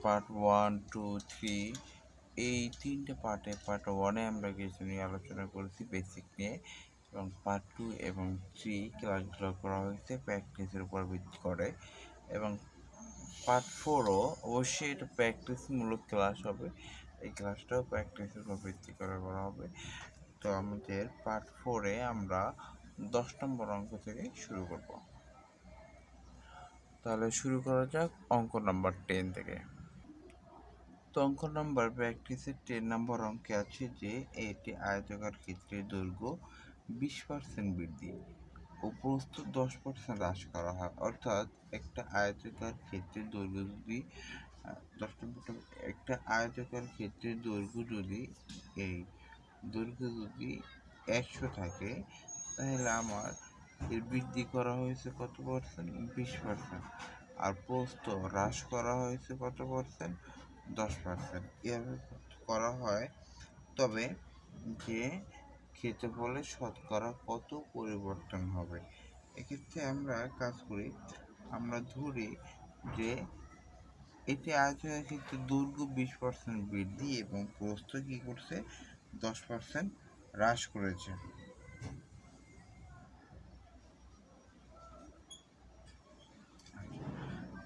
Part 1, 2, 3 এই তিনটে part 1-এ আমরা কিছু নিয়ে আলোচনা করেছি বেসিক নিয়ে, এবং পার্ট 2 এবং 3 ক্লাসগুলো করা হয়েছে প্র্যাকটিসের উপর ভিত্তি করে, এবং পার্ট 4ও অবশ্যই এটা প্র্যাকটিসমূলক ক্লাস হবে। এই ক্লাসটাও প্র্যাকটিসের উপর ভিত্তি করে করা হবে। তো আমাদের পার্ট 4-এ আমরা 10 নম্বর অঙ্ক থেকে শুরু করব। তাহলে শুরু করা যাক অঙ্ক নাম্বার 10 থেকে। তো অঙ্ক নাম্বার প্র্যাকটিসের 10 নম্বর অঙ্কে আছে যে এটি আয়তাকার ক্ষেত্রের দৈর্ঘ্য 20% বৃদ্ধি ও প্রস্থ 10% হ্রাস করা হয়। অর্থাৎ একটা আয়তাকার ক্ষেত্রের দৈর্ঘ্য যদি একটা আয়তাকার ক্ষেত্রের দৈর্ঘ্য যদি এই দৈর্ঘ্য যদি 100 থাকে, তাহলে আমার এর বৃদ্ধি করা হয়েছে কত পার্সেন্ট? 20%। আর প্রস্থ হ্রাস করা হয়েছে কত পার্সেন্ট? 10%। এভাবে করা হয়। তবে যে ক্ষেত্রফলের শতকরা কত পরিবর্তন হবে? এক্ষেত্রে আমরা কাজ করি, আমরা ধরি যে এটি আয়তনের ক্ষেত্রে দৈর্ঘ্য 20% বৃদ্ধি এবং প্রস্থ কী করছে? 10% হ্রাস করেছে।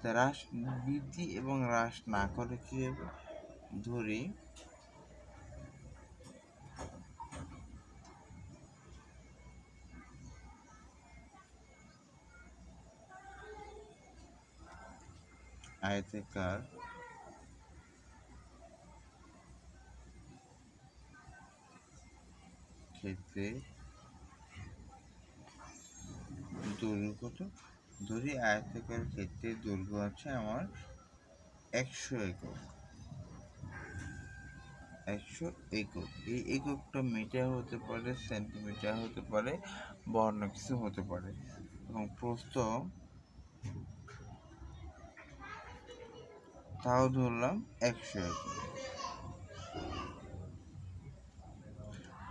হ্রাস বৃদ্ধি এবং হ্রাস না করে কী হবে? ধরি আয়তাকার ক্ষেত্রে দৈর্ঘ্য কত? ধরি আয়তাকার ক্ষেত্রে দৈর্ঘ্য আছে আমার 100 একক। 100 একক। এই এককটা মিটার হতে পারে, সেন্টিমিটার হতে পারে, বা অন্য কিছু হতে পারে। এবং প্রস্থ তাও ধরলাম 100 একক।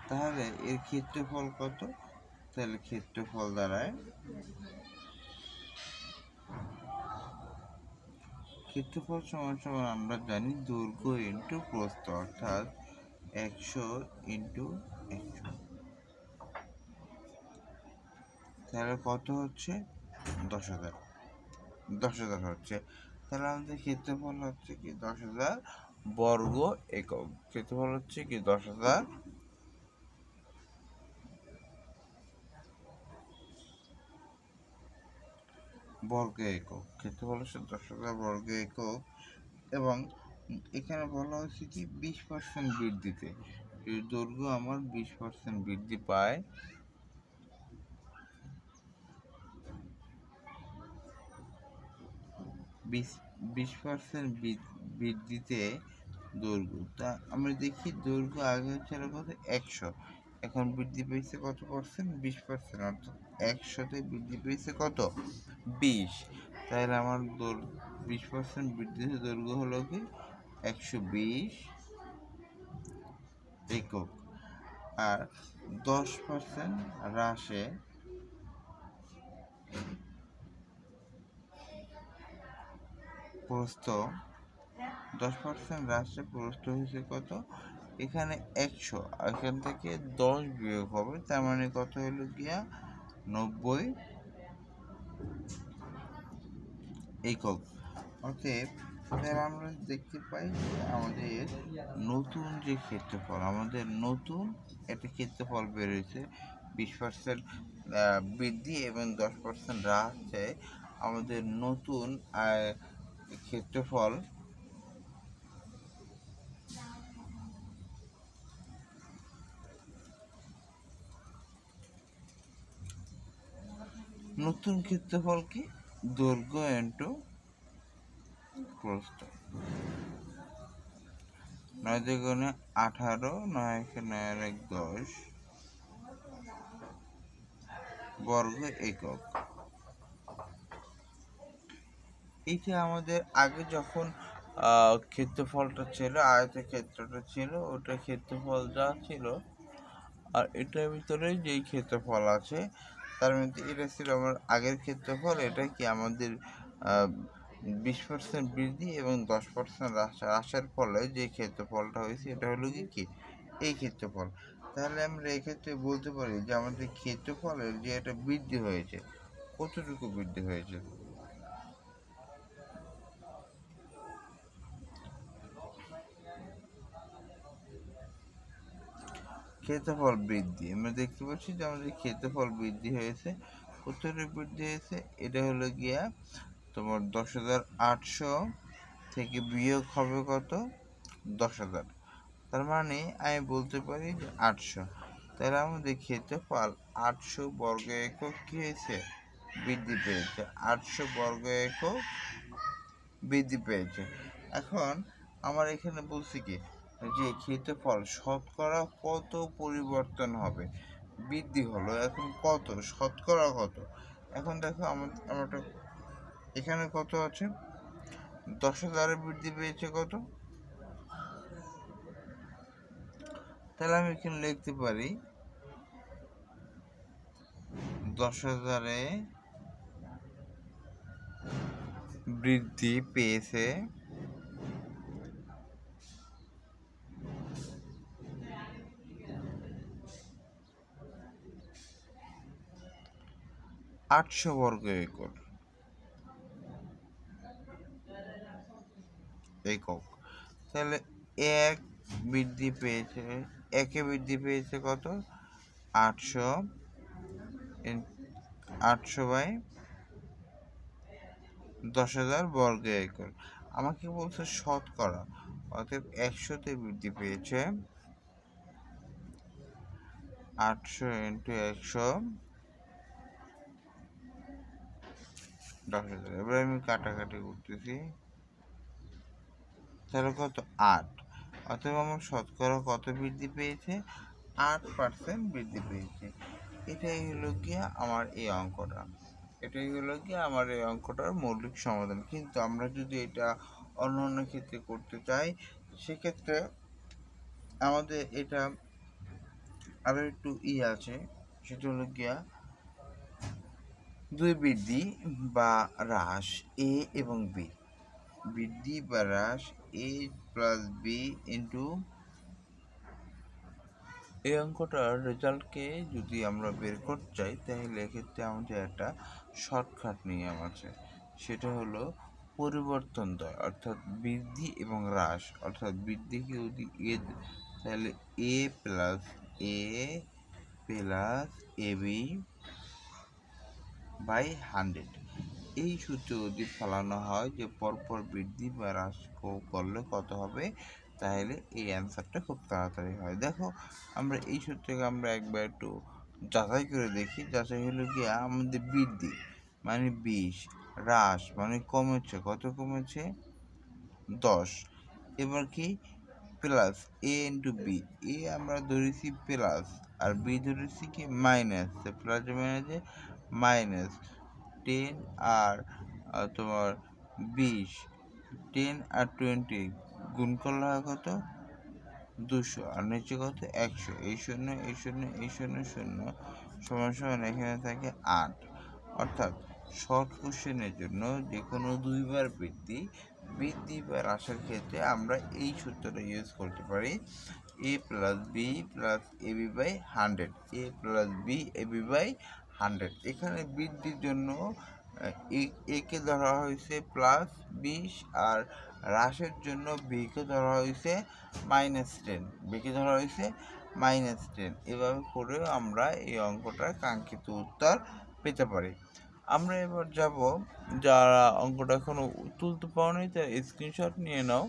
তাহলে এর ক্ষেত্রফল কত? তাহলে ক্ষেত্রফল দাঁড়ায়, ক্ষেত্রফল সমান সমান আমরা জানি দৈর্ঘ্য ইন্টু প্রস্থ, অর্থাৎ 100 ইন্টু 100। তাহলে কত হচ্ছে? 10,000। 10,000 হচ্ছে। তাহলে আমাদের ক্ষেত্রফল হচ্ছে কি 10,000 বর্গ একক। ক্ষেত্রফল হচ্ছে কি 10,000 বর্গ একক। ক্ষেত্রফল হচ্ছে 10,000 বর্গ একক। এবং এখানে বলা হচ্ছে কি 20% বৃদ্ধিতে, এই দৈর্ঘ্য আমার 20% বৃদ্ধি পায়। 20% বৃদ্ধিতে দৈর্ঘ্য। তা আমরা দেখি দৈর্ঘ্য আগে ছিল কত? 100, এখন বৃদ্ধি পেয়েছে কত পার্সেন্ট? 20%। অর্থাৎ 100-তে বৃদ্ধি পেয়েছে কত? 20। তাহলে আমার 20% বৃদ্ধিতে দৈর্ঘ্য হলো কি 120 একক। আর 10% হ্রাসে প্রস্থ, 10% হ্রাসে প্রস্থ হয়েছে কত? এখানে 100, এখান থেকে 10 বিয়োগ হবে, তার মানে কত হলো গিয়া 90 একক। অতএব তাহলে আমরা দেখতে পাই যে আমাদের নতুন যে ক্ষেত্রফল, আমাদের নতুন একটা ক্ষেত্রফল বেরোয়েছে 20% বৃদ্ধি এবং 10% হ্রাসে আমাদের নতুন ক্ষেত্রফল নতুন ক্ষেত্রফল কি? দৈর্ঘ্য ইন্টু প্রস্থ। 9 দুগুণে 18, 9 একে 9 আর 1 10 বর্গ একক। এইটা আমাদের আগে যখন ক্ষেত্রফলটা ছিল, আয়তের ক্ষেত্রটা ছিল, ওটা ক্ষেত্রফল যা ছিল, আর এটার ভিতরে যেই ক্ষেত্রফল আছে তার মধ্যে এটা ছিল আমার আগের ক্ষেত্রফল। এটা কি আমাদের 20% বৃদ্ধি এবং 10% হ্রাসের ফলে যে ক্ষেত্রফলটা হয়েছে এটা হলো কি এই ক্ষেত্রফল। তাহলে আমরা এক্ষেত্রে বলতে পারি যে আমাদের ক্ষেত্রফলের যে একটা বৃদ্ধি হয়েছে, কতটুকু বৃদ্ধি হয়েছে? ক্ষেত্রফল বৃদ্ধি, আমরা দেখতে পাচ্ছি যে আমাদের ক্ষেত্রফল বৃদ্ধি হয়েছে। কতটুকু বৃদ্ধি হয়েছে? এটা হলো গিয়া তোমার 10,800 থেকে বিয়োগ হবে কত? 10,000। তার মানে আমি বলতে পারি যে 800। তাহলে আমাদের ক্ষেত্রফল 800 বর্গ একক কি হয়েছে? বৃদ্ধি পেয়েছে। 800 বর্গ একক বৃদ্ধি পেয়েছে। এখন আমার এখানে বলছি কি যে ক্ষেত্রফল শতকরা কত পরিবর্তন হবে? বৃদ্ধি হলো, এখন কত শতকরা কত? এখন দেখো আমার এখানে কত আছে? 10,000 বৃদ্ধি পেয়েছে কত? তাহলে আমি এখানে লিখতে পারি 10,000 বৃদ্ধি পেয়েছে 800 বর্গ একক। তাহলে এক বৃদ্ধি পেয়েছে, একে বৃদ্ধি পেয়েছে কত? 800 বাই 10,000 বর্গ একর। আমাকে বলছে শতকরা, অতএব 100-তে বৃদ্ধি পেয়েছে 800 × 100 10,000। এবার আমি কাটাকাটি করতেছি, তাহলে কত? 8। অতএব আমার শতকরা কত বৃদ্ধি পেয়েছে? 8% বৃদ্ধি পেয়েছে। এটাই হলো গিয়া আমার এই অঙ্কটা, এটাই হলো গিয়ে আমার এই অঙ্কটার মৌলিক সমাধান। কিন্তু আমরা যদি এটা অন্য অন্য ক্ষেত্রে করতে চাই, সেক্ষেত্রে আমাদের এটা আরও একটু আছে, সেটা হলো গিয়া দুই বৃদ্ধি বা হ্রাস এ এবং বি, বৃদ্ধি বা হ্রাস এ প্লাস বি ইন্টু, এই অঙ্কটার রেজাল্টকে যদি আমরা বের করতে চাই তাহলে এক্ষেত্রে আমাদের একটা শর্টকাট নিয়ম আছে, সেটা হলো পরিবর্তন দ্বয়, অর্থাৎ বৃদ্ধি এবং হ্রাস। অর্থাৎ বৃদ্ধিকে যদি তাহলে এ প্লাস এবি বাই 100, এই সূত্র যদি ফেলানো হয় যে পরপর বৃদ্ধি বা হ্রাস করলে কত হবে, তাহলে এই অ্যান্সারটা খুব তাড়াতাড়ি হয়। দেখো আমরা এই সূত্রকে আমরা একবার একটু যাচাই করে দেখি। যাচাই হলো গিয়ে আমাদের বৃদ্ধি মানে 20, হ্রাস মানে কমেছে, কত কমেছে? 10। এবার কি প্লাস এ ইন্টু বি, এ আমরা ধরেছি প্লাস আর বি ধরেছি কি মাইনাস, প্লাস মাইনাসে মাইনাস 10 আর তোমার 20, 10 আর 20 গুণ করলে হয় কত? 200, আর নিচে কত? 100। এই শূন্য এই শূন্য এই শূন্য শূন্য সমান সমান এখানে থাকে 8। অর্থাৎ শর্ট কোশ্চেনের জন্য যে কোনো দুইবার বৃদ্ধি বা হ্রাসের ক্ষেত্রে আমরা এই সূত্রটা ইউজ করতে পারি, A plus B plus AB by 100, A plus B AB by 100। এখানে বৃদ্ধির জন্য একে ধরা হয়েছে প্লাস 20 আর হ্রাসের জন্য বিকে ধরা হয়েছে -10, বিকে ধরা হয়েছে -10। এভাবে করেও আমরা এই অঙ্কটার কাঙ্ক্ষিত উত্তর পেতে পারি। আমরা এবার যাব, যারা অঙ্কটা এখনো তুলতে পারোনি তারা স্ক্রিনশট নিয়ে নাও।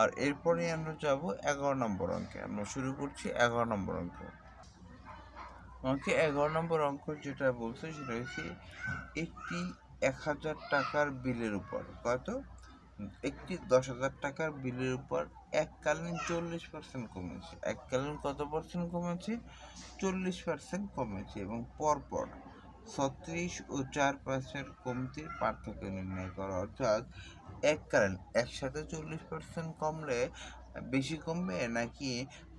আর এরপরে আমরা যাব 11 নম্বর অঙ্কে। আমরা শুরু করছি 11 নম্বর অঙ্ক। আমাকে 11 নম্বর অঙ্ক যেটা বলছে সেটা হচ্ছে একটি 1,000 টাকার বিলের উপর কত? একটি 10,000 টাকার বিলের উপর এককালীন 40% কমেছে। এককালীন কত পার্সেন্ট কমেছে? 40% কমেছে এবং পরপর 36 ও 4% কমতির পার্থক্য নির্ণয় করা। অর্থাৎ এককালীন একসাথে 40% কমলে বেশি কমবে নাকি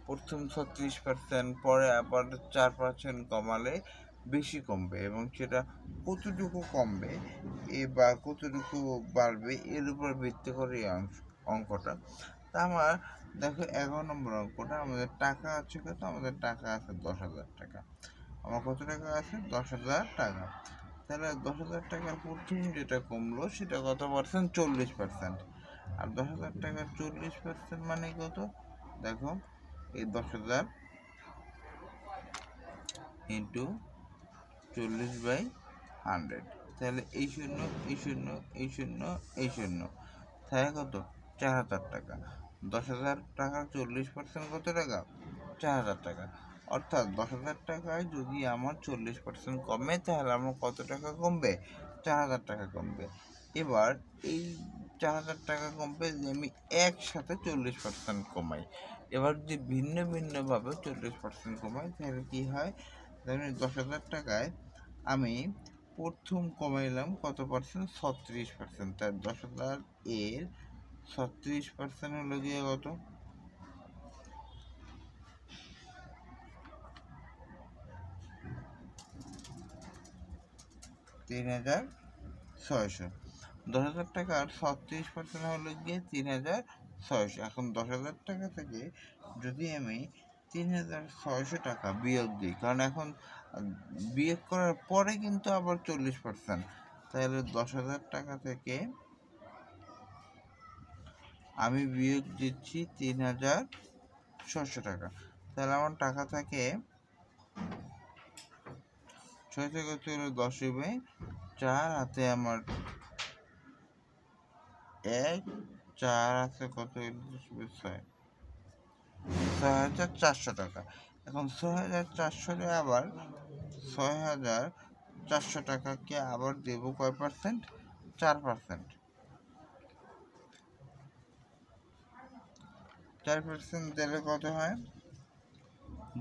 প্রথম 36% পরে আবার 4% কমালে বেশি কমবে এবং সেটা কতটুকু কমবে বা কতটুকু বাড়বে এর উপর ভিত্তি করে এই অঙ্কটা। তা আমার দেখো 11 নম্বর অঙ্কটা, আমাদের টাকা আছে কত? আমাদের টাকা আছে 10,000 টাকা। আমার কত টাকা আছে? 10,000 টাকা। তাহলে 10,000 টাকার প্রথম যেটা কমলো সেটা কত পার্সেন্ট? 40%। আর 10,000 টাকার 40% মানে কত? দেখো এই 10,000 ইন্টু 40/100, তাহলে এই শূন্য এই শূন্য এই শূন্য এই শূন্য, তাহলে কত? 4,000 টাকা। 10,000 টাকার 40% কত টাকা? 4,000 টাকা। অর্থাৎ 10,000 টাকায় যদি আমার 40% কমে তাহলে আমার কত টাকা কমবে? 4,000 টাকা কমবে। এবার এই 4,000 টাকা কমবে যে আমি একসাথে 40% কমাই। এবার যদি ভিন্ন ভিন্নভাবে 40% কমাই তাহলে কি হয়? ধরুন 10,000 টাকায় আমি প্রথম কমাইলাম কত পার্সেন্ট? 36%। তার 10,000 এর 36% হলো গিয়ে কত? 3,600। 10,000 টাকার 36% হলো গিয়ে 3,600। এখন 10,000 টাকা থেকে যদি আমি 3,600 টাকা বিয়োগ দিই, কারণ এখন বিয়োগ করার পরে কিন্তু আবার 40%, তাহলে 10,000 টাকা থেকে আমি বিয়োগ দিচ্ছি 3,600 টাকা। তাহলে আমার টাকা থাকে 6 থেকে 10 হবে 4, হাতে আমার 1, 4 আছে কত? 6,400 টাকা। এখন 6,400 আবার 6,400 টাকাকে আবার দেব কয় পার্সেন্ট? 4%। 4% দিলে কত হয়?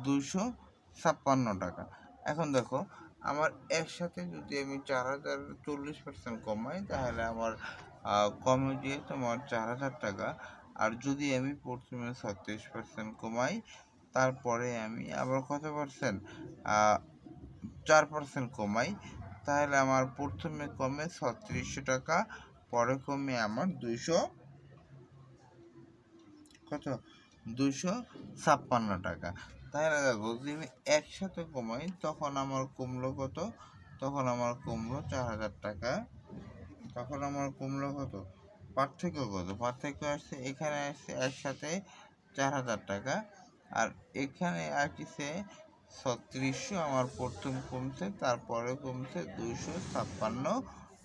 256 টাকা। এখন দেখো আমার একসাথে যদি আমি 4,000 40% কমাই তাহলে আমার কমে দিয়ে তোমার 4,000 টাকা। আর যদি আমি প্রথমে 36% কমাই তারপরে আমি আবার কত পার্সেন্ট? 4% কমাই, তাহলে আমার প্রথমে কমে 3600 টাকা, পরে কমে আমার 256 টাকা। তাহলে দেখো যদি আমি একসাথে কমাই তখন আমার কমলো কত? তখন আমার কমলো 4,000 টাকা। তখন আমার কমলো কত? পার্থক্য কত? পার্থক্য আসছে, এখানে আসছে একসাথে 4,000 টাকা, আর এখানে আসছে 3600। আমার প্রথম কমছে, তারপরে কমছে 256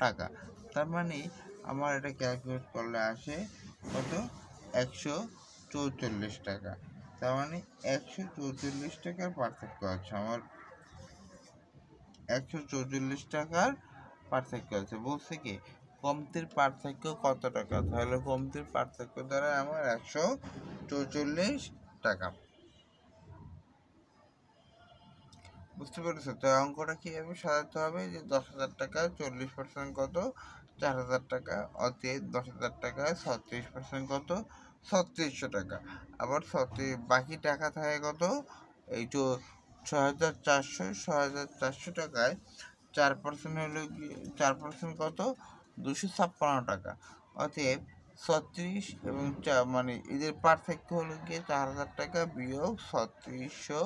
টাকা। তার মানে আমার এটা ক্যালকুলেট করলে আসে কত? 144 টাকা। তার মানে 144 টাকার পার্থক্য আছে আমার। 144 টাকার পার্থক্য আছে। বলছে কি কমতির পার্থক্য কত টাকা? তাহলে কমতির পার্থক্য দ্বারা আমার 144 টাকা। বুঝতে পেরেছো তো? অঙ্কটা কীভাবে সাজাতে হবে? যে 10,000 টাকায় 40% কত? 4,000 টাকা। অতএব 10,000 টাকায় 36% কত? 3600 টাকা। আবার বাকি টাকা থাকে কত? এই 6,400 টাকায় 4% হলো 4% কত? 256 টাকা। অতএব 36 এবং মানে এদের পার্থক্য হলো গিয়ে 4,000 টাকা বিয়োগ 3600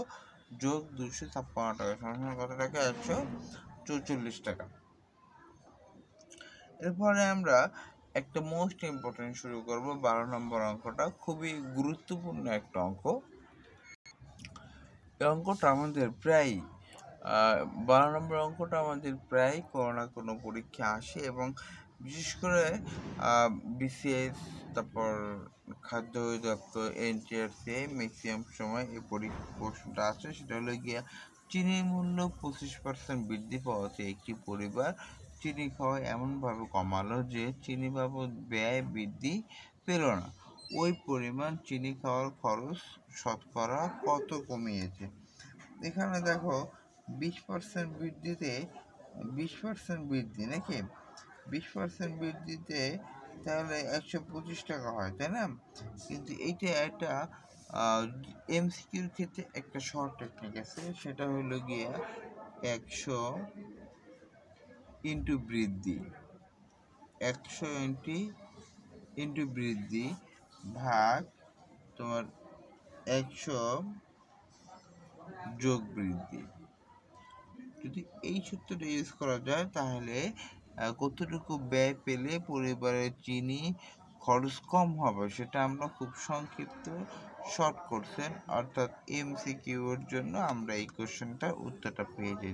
যোগ 256 টাকা সমান কত টাকা? 144 টাকা। এরপরে আমরা একটা মোস্ট ইম্পর্টেন্ট শুরু করব। 12 নম্বর অঙ্কটা খুবই গুরুত্বপূর্ণ একটা অঙ্ক। এই অঙ্কটা আমাদের প্রায় 12 নম্বর অঙ্কটা আমাদের প্রায় কোনো না কোনো পরীক্ষা আসে, এবং বিশেষ করে বিসিএস, তারপর খাদ্য অধিদপ্তর, এনটিআরসি ম্যাক্সিমাম সময় এই প্রশ্নটা আছে। সেটা হলো গিয়া চিনির মূল্য 25% বৃদ্ধি পাওয়াতে একটি পরিবার চিনি খাওয়া এমনভাবে কমালো যে চিনি বাবদ ব্যয় বৃদ্ধি পেল না। ওই পরিমাণ চিনি খাওয়ার খরচ শতকরা কত কমিয়েছে? এখানে দেখো 20% বৃদ্ধিতে 20% বৃদ্ধি নাকি? 20% বৃদ্ধিতে তাহলে 125 টাকা হয়, তাই না? কিন্তু এইটা একটা এমসিকিউর ক্ষেত্রে একটা শর্ট টেকনিক আছে, সেটা হলো গিয়ে 100 ইন্টু বৃদ্ধি, 100 ইন্টু বৃদ্ধি ভাগ তোমার 100 যোগ বৃদ্ধি। যদি এই সূত্রটা ইউজ করা যায় তাহলে কতটুকু ব্যয় পেলে পরিবারের চিনি খরচ কম হবে সেটা আমরা খুব সংক্ষিপ্ত শর্ট কোশ্চেন অর্থাৎ MCQ এর জন্য আমরা এই কোশ্চেনটার উত্তরটা পেয়ে যাই।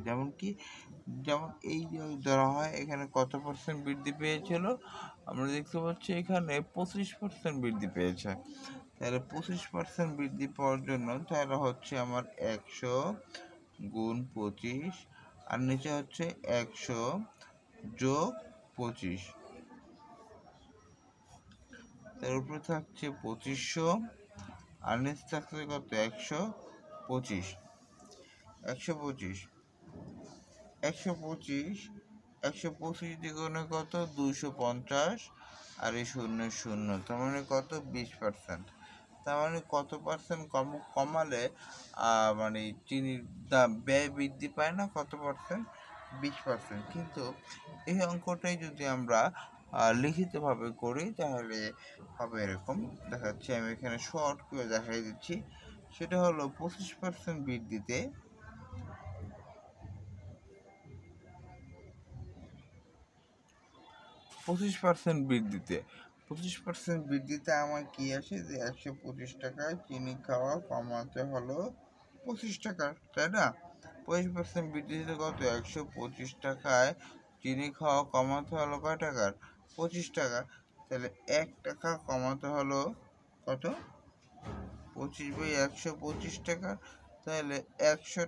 যেমন এই ধরা হয় এখানে কত পার্সেন্ট বৃদ্ধি পেয়েছিল, আমরা দেখতে পাচ্ছি এখানে 25% বৃদ্ধি পেয়েছে। তাহলে 25% বৃদ্ধি পাওয়ার জন্য তাহলে হচ্ছে আমার 100 গুণ 25 আর নিচে হচ্ছে 100 যোগ 25, তার উপরে থাকছে 2500 আর নিচে থাকছে কত 125 দ্বিগুণে কত 250 আর এই 0 0, তার মানে কত 20%। তার মানে কত পার্সেন্ট কমালে মানে চিনির দাম ব্যয় বৃদ্ধি পায় না, কত পার্সেন্ট 20%। কিন্তু এই অঙ্কটাই যদি আমরা লিখিতভাবে করি তাহলে হবে এরকম দেখাচ্ছি, আমি এখানে শর্ট করে দেখাই দিচ্ছি। সেটা হলো 25% বৃদ্ধিতে 25% বৃদ্ধিতে আমার কি আসে যে 125 টাকায় চিনি খাওয়া কমাতে হলো 25 টাকা, তাই না? 25% বৃদ্ধিতে কত 125 টাকায় চিনি খাওয়া কমাতে হলো কয় টাকার 25 টাকা। তাহলে 1 টাকা কমাতে হলো কত 25/125 টাকা। তাহলে 100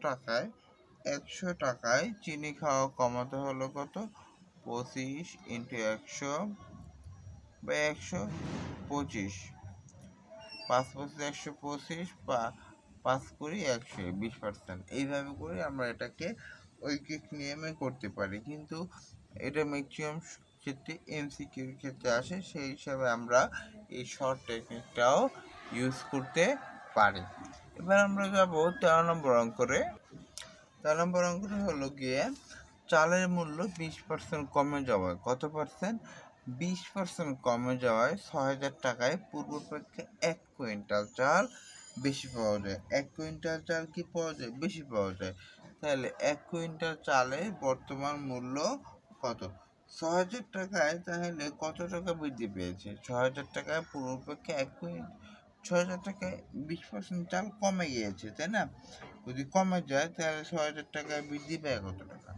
টাকায় চিনি খাওয়া কমাতে হলো কত 25 ইন্টু 100/125, 5 × 125 5 করি 100, 20%। এইভাবে করে আমরা এটাকে ঐকিক নিয়মে করতে পারি, কিন্তু এটা ম্যাক্সিমাম ক্ষেত্রে MCQর ক্ষেত্রে আসে, সেই হিসাবে আমরা এই শর্ট টেকনিকটাও ইউজ করতে পারি। এবার আমরা যাব 13 নম্বর অঙ্করে। 13 নম্বর অঙ্কটা হলো গিয়ে চালের মূল্য 20% কমে যাওয়ায়, কত পার্সেন্ট 20% কমে যাওয়ায় 6000 টাকায় পূর্বাপেক্ষা 1 কুইন্টাল চাল বেশি পাওয়া যায়। 1 কুইন্টাল চাল কি পাওয়া যায় বেশি পাওয়া যায়। তাহলে 1 কুইন্টাল চালের বর্তমান মূল্য কত 6000 টাকায়, তাহলে কত টাকা বৃদ্ধি পেয়েছে 6000 টাকায় পূর্বাপেক্ষা 6000 টাকায় 20% চাল কমে গিয়েছে, তাই না? যদি কমে যায় তাহলে 6000 টাকায় বৃদ্ধি পায় কত টাকা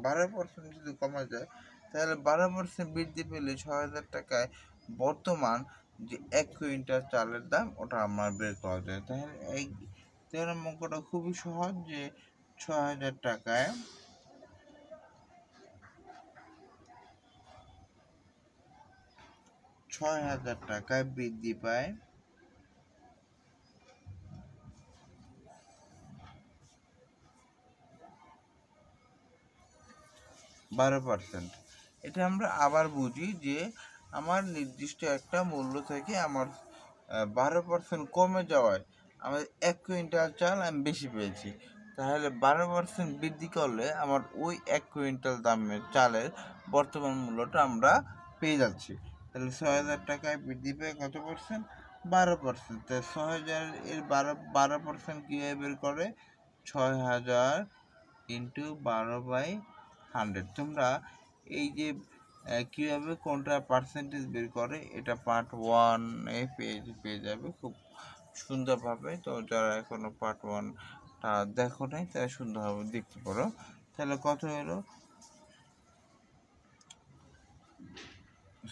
12%। যদি কমে যায় তাহলে 12% বৃদ্ধি পেলে 6000 টাকায় বর্তমান যে 1 কুইন্টাল চালের দাম ওটা আমার বের করা যায়। তাহলে এই 13 অঙ্কটা খুবই সহজ, যে 6000 টাকায় 6000 টাকায় বৃদ্ধি পায় 12%। এটা আমরা আবার বুঝি যে আমার নির্দিষ্ট একটা মূল্য থেকে আমার 12% কমে যাওয়ায় আমার 1 কুইন্টাল চাল আমি বেশি পেয়েছি। তাহলে 12% বৃদ্ধি করলে আমার ওই 1 কুইন্টাল দামের চালের বর্তমান মূল্যটা আমরা পেয়ে যাচ্ছি। তাহলে 6000 টাকায় বৃদ্ধি পেয়ে কত পার্সেন্ট 12%। তাই 6000 এর 12% কীভাবে বের করে 6000 ইন্টু 12/100। তোমরা এই যে কীভাবে কোনটা পার্সেন্টেজ বের করে এটা পার্ট 1-এ পেয়ে যাবে খুব সুন্দরভাবে। তো যারা এখনো পার্ট 1টা দেখো নাই তারা সুন্দরভাবে দেখতে পারো। তাহলে কত হলো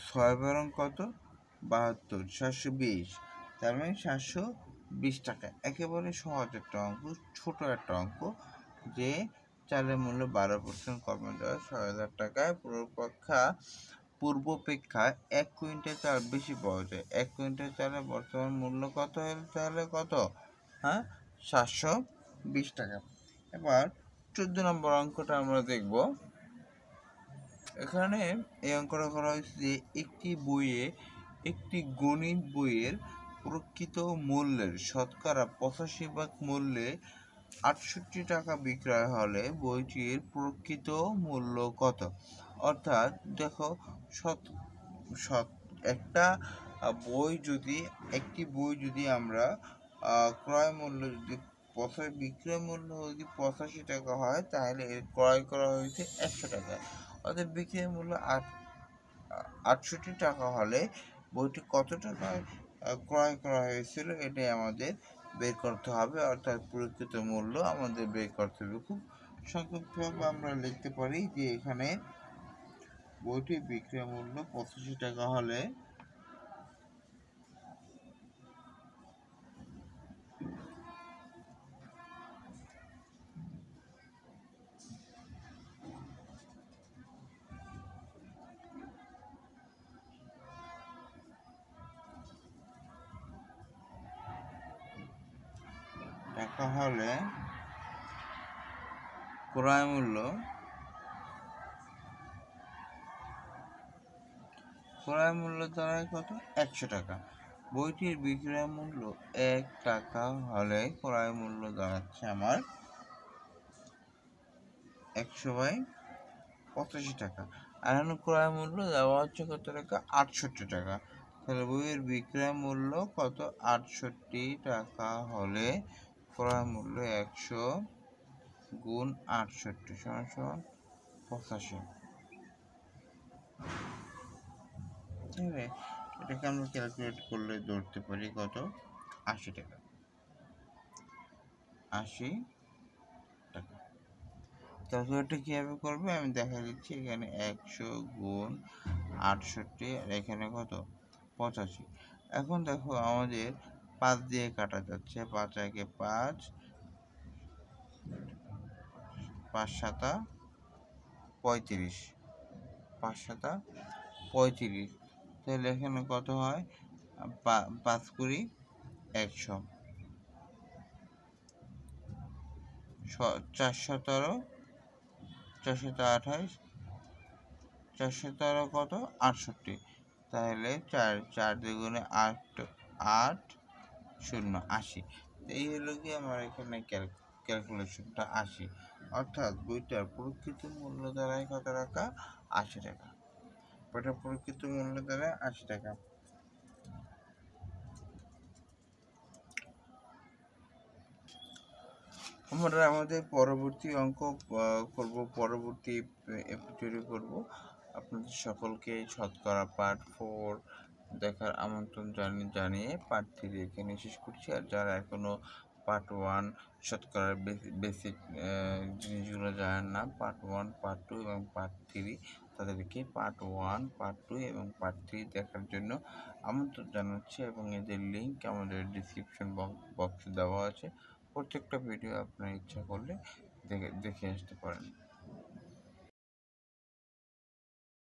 6 কত 72 720, তার মানে 720 টাকা। একেবারে সহজ একটা অঙ্ক, ছোট একটা অঙ্ক, যে চালের মূল্য 12% কমে যাওয়ায় 6000 টাকায় পূর্বাপেক্ষা 1 কুইন্টাল চাল বেশি পাওয়া যায়। 1 কুইন্টাল চালের বর্তমান মূল্য কত হলে তাহলে কত 720 টাকা। এবার 14 নম্বর অঙ্কটা আমরা দেখব। এখানে এই অঙ্কটা করা হয়েছে যে একটি গণিত বইয়ের প্রকৃত মূল্যের শতকরা 85% মূল্যে 68 টাকা বিক্রয় হলে বইটির প্রকৃত মূল্য কত? অর্থাৎ দেখো, একটা একটি বই যদি আমরা ক্রয় মূল্য যদি বিক্রয় মূল্য যদি 85 টাকা হয়, তাহলে এর ক্রয় করা হয়েছে 100 টাকা। অর্থাৎ বিক্রয় মূল্য 68 টাকা হলে বইটি কত টাকায় ক্রয় করা হয়েছিল, এটাই আমাদের বের করতে হবে। অর্থাৎ প্রকৃত মূল্য আমাদের বের করতে হবে। খুব সংক্ষিপ্তভাবে আমরা লিখতে পারি যে এখানে বইটির বিক্রয় মূল্য 85 টাকা হলে ক্রয় মূল্য দাঁড়ায় কত? 100 টাকা। বইটির বিক্রয় মূল্য 1 টাকা হলে ক্রয় মূল্য দাঁড়াচ্ছে আমার 100/85 টাকা। আর এখন ক্রয় মূল্য দেওয়া হচ্ছে কত টাকা? 68 টাকা। তাহলে বইয়ের বিক্রয় মূল্য কত? 68 টাকা হলে ক্রয় মূল্য 100 গুণ 68 সমান 85। ঠিক আছে, এটাকে আমরা ক্যালকুলেট করলে ধরতে পারি কত? 80 টাকা। 80 টাকা। ক্যালকুলেটটা কীভাবে করবে আমি দেখা দিচ্ছি। এখানে 100 গুণ 68 আর এখানে কত? 85। এখন দেখো আমাদের 5 দিয়ে কাটা যাচ্ছে। 5 একে 5, 5 সাতা 35, 5 সাতা 35। তাহলে এখানে কত হয়? 5 কুড়ি 100, 4 17, 4 28, 4 17 কত? 68। তাহলে 4 দ্বিগুণে 8, 8 0 80। এই হলো কি আমার এখানে ক্যালকুলেশনটা 80। অর্থাৎ বইটার প্রকৃত মূল্য দাঁড়ায় কত টাকা? 80 টাকা। বইটার প্রকৃত মূল্য দাঁড়ায় 80 টাকা। আমরা আমাদের পরবর্তী অঙ্ক করব, পরবর্তী এপিসোডে করব। আপনাদের সকলকে শতকরা পার্ট 4 দেখার আমন্ত্রণ জানিয়ে পার্ট 3 এখানে শেষ করছি। আর যারা এখনও পার্ট 1 শতকরার বেসিক জিনিসগুলো জানেন না, পার্ট 1, পার্ট 2 এবং পার্ট 3, তাদেরকে পার্ট 1, পার্ট 2 এবং পার্ট 3 দেখার জন্য আমন্ত্রণ জানাচ্ছি এবং এদের লিঙ্ক আমাদের ডিসক্রিপশন বক্সে দেওয়া আছে। প্রত্যেকটা ভিডিও আপনার ইচ্ছা করলে দেখে আসতে পারেন।